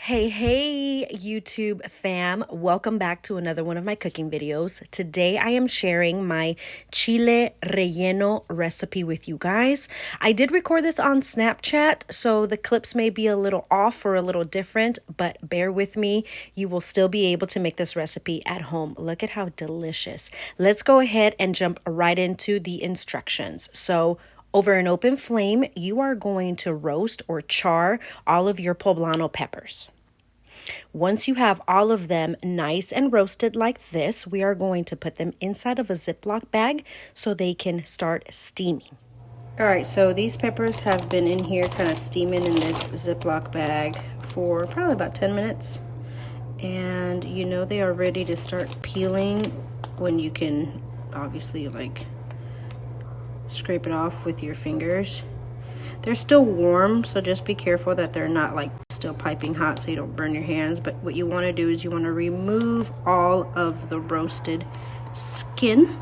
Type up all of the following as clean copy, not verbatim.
Hey, YouTube fam. Welcome back to another one of my cooking videos. Today I am sharing my Chile Relleno recipe with you guys. I did record this on Snapchat, so the clips may be a little off or a little different, but bear with me. You will still be able to make this recipe at home. Look at how delicious. Let's go ahead and jump right into the instructions. So, over an open flame, you are going to roast or char all of your poblano peppers. Once you have all of them nice and roasted like this, we are going to put them inside of a ziplock bag so they can start steaming. All right, so these peppers have been in here kind of steaming in this ziplock bag for probably about 10 minutes. And you know they are ready to start peeling when you can obviously like scrape it off with your fingers. They're still warm, so just be careful that they're not like still piping hot so you don't burn your hands. But what you want to do is you want to remove all of the roasted skin,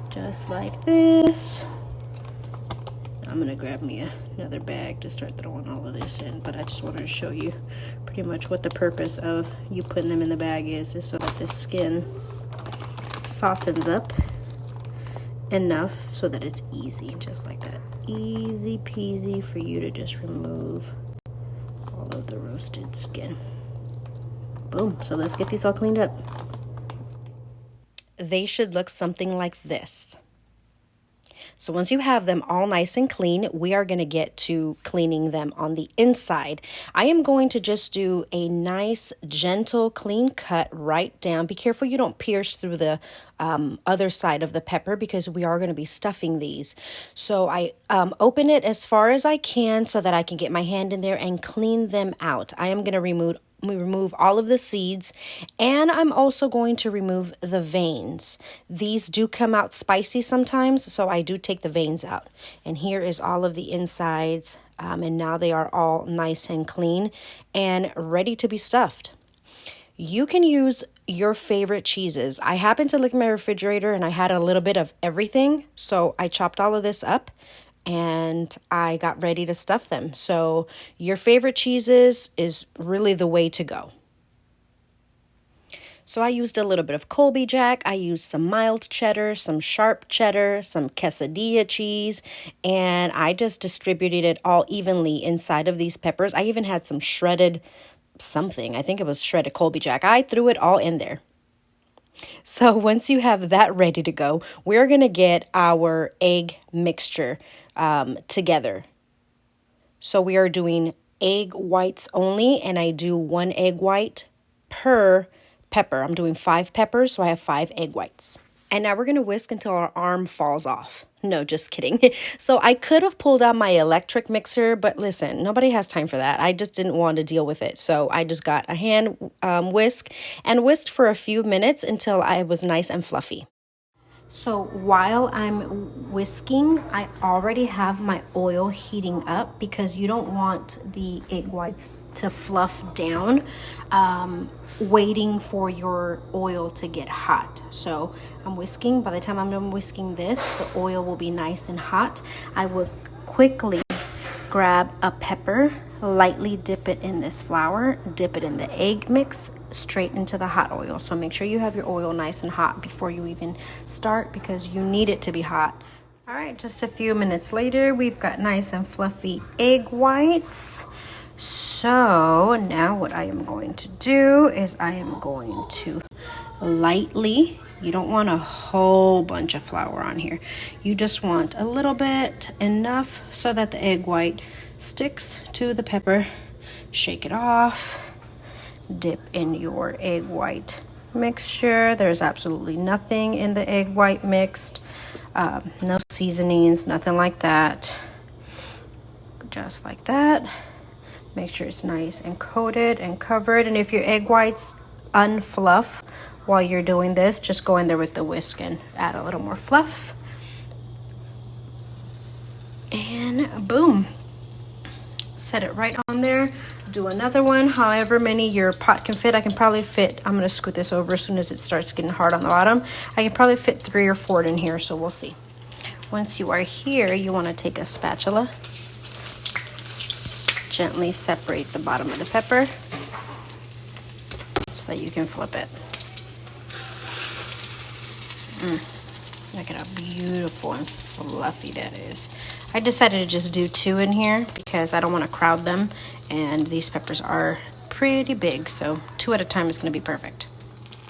just like this. I'm gonna grab me another bag to start throwing all of this in, but I just wanted to show you pretty much what the purpose of you putting them in the bag is so that the skin softens up enough so that it's easy, just like that. Easy peasy for you to just remove all of the roasted skin. Boom. So let's get these all cleaned up. They should look something like this. So once you have them all nice and clean, we are going to get to cleaning them on the inside. I am going to just do a nice, gentle, clean cut right down. Be careful you don't pierce through the other side of the pepper because we are going to be stuffing these. So I open it as far as I can so that I can get my hand in there and clean them out. I am going to remove all of the seeds, and I'm also going to remove the veins. These do come out spicy sometimes, so I do take the veins out. And here is all of the insides, and now they are all nice and clean and ready to be stuffed. You can use your favorite cheeses. I happened to look in my refrigerator and I had a little bit of everything, so I chopped all of this up and I got ready to stuff them. So your favorite cheeses is really the way to go. So I used a little bit of Colby Jack, I used some mild cheddar, some sharp cheddar, some quesadilla cheese, and I just distributed it all evenly inside of these peppers. I even had some shredded something. I think it was shredded Colby Jack. I threw it all in there. So once you have that ready to go, we're going to get our egg mixture together. So we are doing egg whites only, and I do 1 egg white per pepper. I'm doing 5 peppers, so I have 5 egg whites. And now we're going to whisk until our arm falls off. No, just kidding. So I could have pulled out my electric mixer, but listen, nobody has time for that. I just didn't want to deal with it. So I just got a hand whisk and whisked for a few minutes until I was nice and fluffy. So while I'm whisking, I already have my oil heating up because you don't want the egg whites to fluff down waiting for your oil to get hot. So I'm whisking. By the time I'm done whisking this, the oil will be nice and hot. I will quickly grab a pepper, lightly dip it in this flour, dip it in the egg mix, straight into the hot oil. So make sure you have your oil nice and hot before you even start because you need it to be hot. All right, just a few minutes later, we've got nice and fluffy egg whites. So now what I am going to do is I am going to lightly, you don't want a whole bunch of flour on here. You just want a little bit, enough so that the egg white sticks to the pepper. Shake it off. Dip in your egg white mixture. There's absolutely nothing in the egg white mixed. No seasonings, nothing like that. Just like that. Make sure it's nice and coated and covered. And if your egg whites unfluff while you're doing this, just go in there with the whisk and add a little more fluff. And boom. Set it right on there. Do another one, however many your pot can fit. I can probably fit, I'm going to scoot this over as soon as it starts getting hard on the bottom. I can probably fit 3 or 4 in here, so we'll see. Once you are here, you want to take a spatula, gently separate the bottom of the pepper so that you can flip it. Look at how beautiful and fluffy that is. I decided to just do 2 in here because I don't want to crowd them, and these peppers are pretty big, so 2 at a time is going to be perfect.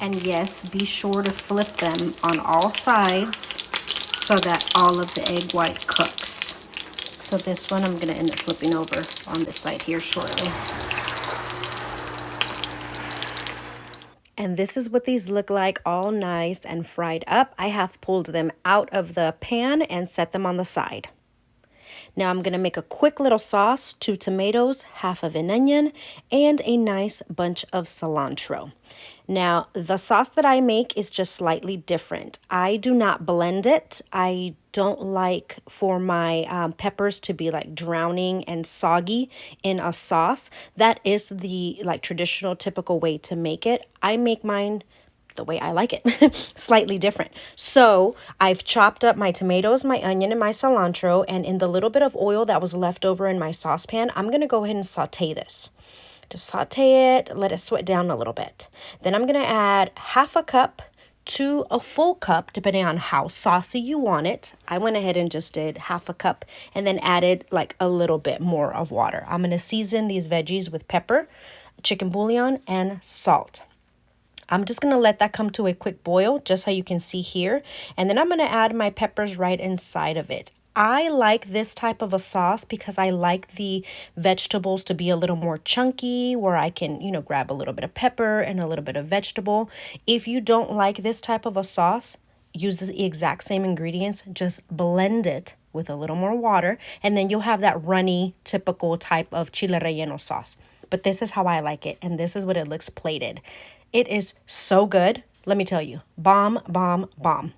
And yes, be sure to flip them on all sides so that all of the egg white cooks. So this one I'm going to end up flipping over on this side here shortly. And this is what these look like, all nice and fried up. I have pulled them out of the pan and set them on the side. Now I'm going to make a quick little sauce, 2 tomatoes, half of an onion, and a nice bunch of cilantro. Now, the sauce that I make is just slightly different. I do not blend it. I don't like for my peppers to be like drowning and soggy in a sauce. That is the like traditional, typical way to make it. I make mine the way I like it, slightly different. So I've chopped up my tomatoes, my onion, and my cilantro, and in the little bit of oil that was left over in my saucepan, I'm going to go ahead and saute this. Just saute it, let it sweat down a little bit. Then I'm going to add half a cup to a full cup, depending on how saucy you want it. I went ahead and just did half a cup and then added like a little bit more of water. I'm going to season these veggies with pepper, chicken bouillon, and salt. I'm just going to let that come to a quick boil, just how you can see here. And then I'm going to add my peppers right inside of it. I like this type of a sauce because I like the vegetables to be a little more chunky, where I can, grab a little bit of pepper and a little bit of vegetable. If you don't like this type of a sauce, use the exact same ingredients, just blend it with a little more water, and then you'll have that runny, typical type of chile relleno sauce. But this is how I like it, and this is what it looks plated. It is so good. Let me tell you, bomb, bomb, bomb.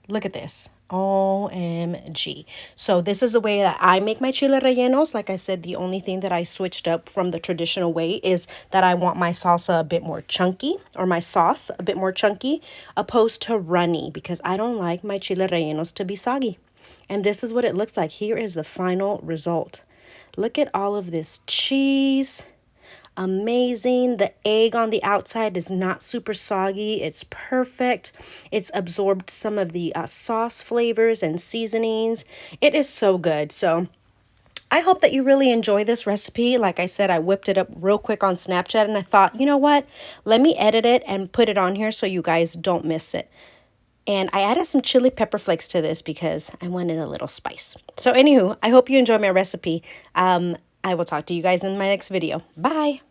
Look at this. OMG. So this is the way that I make my chile rellenos. Like I said, the only thing that I switched up from the traditional way is that I want my salsa a bit more chunky, or my sauce a bit more chunky, opposed to runny, because I don't like my chile rellenos to be soggy. And this is what it looks like. Here is the final result. Look at all of this cheese. Amazing. The egg on the outside is not super soggy. It's perfect. It's absorbed some of the sauce flavors and seasonings. It is so good. So I hope that you really enjoy this recipe. Like I said, I whipped it up real quick on Snapchat, and I thought, you know what? Let me edit it and put it on here so you guys don't miss it. And I added some chili pepper flakes to this because I wanted a little spice. So anywho, I hope you enjoy my recipe. I will talk to you guys in my next video. Bye.